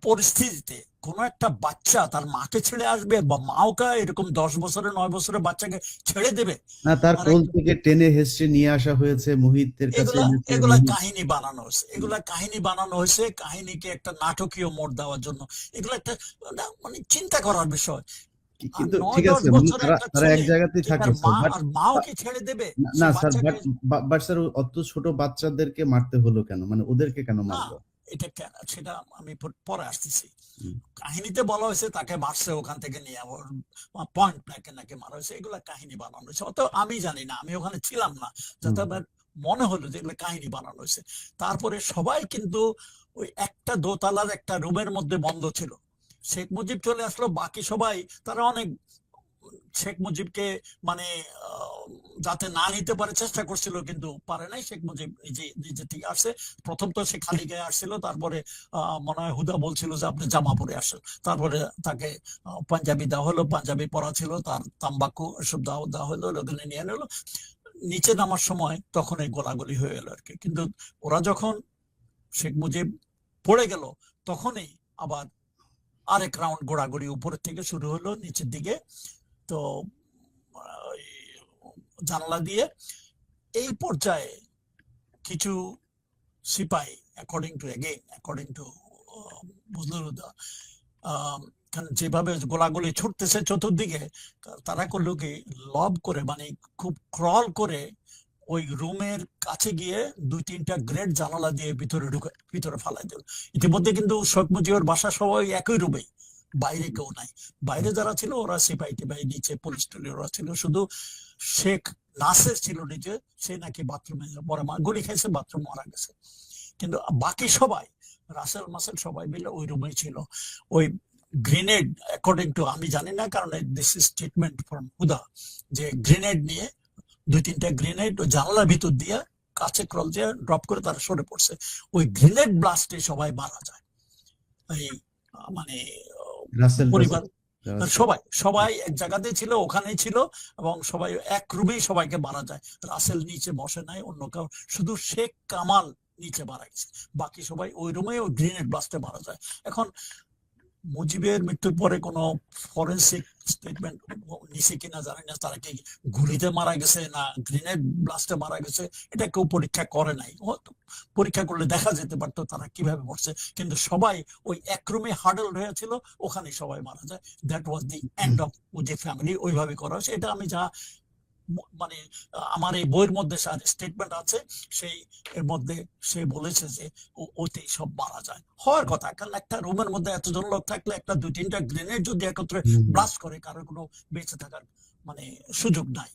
পরিস্থিতিতে কোনো একটা বাচ্চা তার মাকে ছেড়ে আসবে, বা মাওকে এরকম 10 বছরের 9 বছরের বাচ্চাকে ছেড়ে দেবে? না, তার আর কোল থেকে টেনে হেসড়ে নিয়ে আসা হয়েছে, মুহিতের কাছে এগুলা এনেছে এগুলা মুহিত। কাহিনী বানানো হয়েছে, এগুলা কাহিনী বানানো হয়েছে, কাহিনীকে একটা নাটকীয় মোড় দেওয়ার জন্য। এগুলো একটা মানে চিন্তা করার বিষয়। আর কিন্তু নয় ঠিক দশ আছে, মানে বছরের তারা একটা তারা এক ছেলে জায়গাতেই কি তার থাকে স্যার, মা বাট আর মাও কি ছেড়ে দেবে সে না স্যার, বাচ্চাকে? বাট স্যার অত ছোট বাচ্চাদেরকে মারতে হলো কেন, মানে ওদেরকে কেন না, মারলো? এটা সেটা আমি পরে আসতেছি। হুম, কাহিনীতে বলা হয়েছে তাকে মারছে, ওখান থেকে নিয়ে পয়েন্ট নাকি নাকি মারা হয়েছে, এগুলা কাহিনী বানানো হয়েছে। অত আমি জানি না, আমি ওখানে ছিলাম না। হুম, যাতে আমার মনে হলো যে এগুলো কাহিনী বানানো হয়েছে। তারপরে সবাই কিন্তু ওই একটা দোতলার একটা রুমের মধ্যে বন্ধ ছিল। শেখ মুজিব চলে আসলো, বাকি সবাই তারা অনেক শেখ মুজিবকে মানে যাতে না নিতে পারে চেষ্টা করছিল, কিন্তু পারে নাই। শেখ মুজিব নিজে নিজে থেকে আসছে। প্রথম তো সে খালি গায়ে আসছিল, তারপরে মনে হয় হুদা বলছিল যে আপনি জামা পরে আসেন। তারপরে তাকে পাঞ্জাবি দেওয়া হলো, পাঞ্জাবি পরা ছিল, তার তাম্বাকু এসব দেওয়া হলো, ওখানে নিয়ে এলো। নিচে নামার সময় তখন এই গোলাগুলি হয়ে গেল আর কি। কিন্তু ওরা যখন শেখ মুজিব পড়ে গেল, তখনই আবার আরেক রাউন্ড গোড়াগড়ি উপরের থেকে শুরু হলো নিচের দিকে। তো জানালা দিয়ে এই পর্যায়ে কিছু সিপাহী, অ্যাকর্ডিং টু বুজলুদা, যেভাবে গোলাগুলি ছুটতেছে চতুর্দিকে, তারা করলো কি লব করে, মানে খুব ক্রল করে ওই রুমের কাছে গিয়ে 2-3টা গ্রেট জানালা দিয়ে ভিতরে ফালাই দিল। ইতিমধ্যে কিন্তু শেখ মুজিবের বাসা সবাই একই রুমে, বাইরে কেউ নাই। বাইরে যারা ছিল ওরা সিপাহী টিপাহী, নিচে পুলিশ টুলি ওরা ছিল, শুধু শেখ নাসের ছিল নিচে। সে নাকি বাথরুমে পরে গুলি খাইছে, বাথরুম মারা গেছে। কিন্তু বাকি সবাই, রাসেল মাসেল সবাই মিলে ওই রুমে ছিল। ওই গ্রেনেড, অ্যাকর্ডিং টু, আমি জানি না কারণ দিস ইজ স্টেটমেন্ট ফ্রম হুদা, যে গ্রেনেড নিয়ে 2-3টা গ্রেনেড ওই জানালার ভিতর দিয়ে কাছে ক্রল দিয়ে ড্রপ করে তারা সরে পড়ছে। ওই গ্রেনেড ব্লাস্টে সবাই মারা যায়। এই মানে রাসেল পরিবার, টাসেল যারা ছিল। সবাই সবাই এক জায়গাতেই ছিল, ওখানেই ছিল, এবং সবাই এক রুমেই সবাইকে মারা যায়। রাসেল নিচে বসে নাই, অন্য কেউ, শুধু শেখ কামাল নিচে মারা গেছে। বাকি সবাই ওই রুমে ওই গ্রেনেড ব্লাস্টে মারা যায়। এখন মুজিবের মৃত্যুর পরে কোনো ফরেন্সিক স্টেটমেন্ট নিছে কিনা জানি না, তারা কি গুলিতে মারা গেছে না গ্রেনেড ব্লাস্টে মারা গেছে, এটা কেউ পরীক্ষা করে নাই। পরীক্ষা করলে দেখা যেতে পারতো তারা কিভাবে মরছে। কিন্তু সবাই ওই এক রুমে হার্ডল হয়েছিল, ওখানে সবাই মারা যায়। That was the end of Mujib family, ওইভাবে করা হয়েছে। এটা আমি যা মানে আমার এই বইয়ের মধ্যে স্টেটমেন্ট আছে, সেই এর মধ্যে সে বলেছে যে ওতেই সব মারা যায়। হওয়ার কথা, কারণ একটা রুমের মধ্যে এতজন লোক থাকলে একটা 2-3টা গ্রেনেড যদি একত্রে হুম। ব্লাস্ট করে, কারোর কোনো বেঁচে থাকার মানে সুযোগ নাই।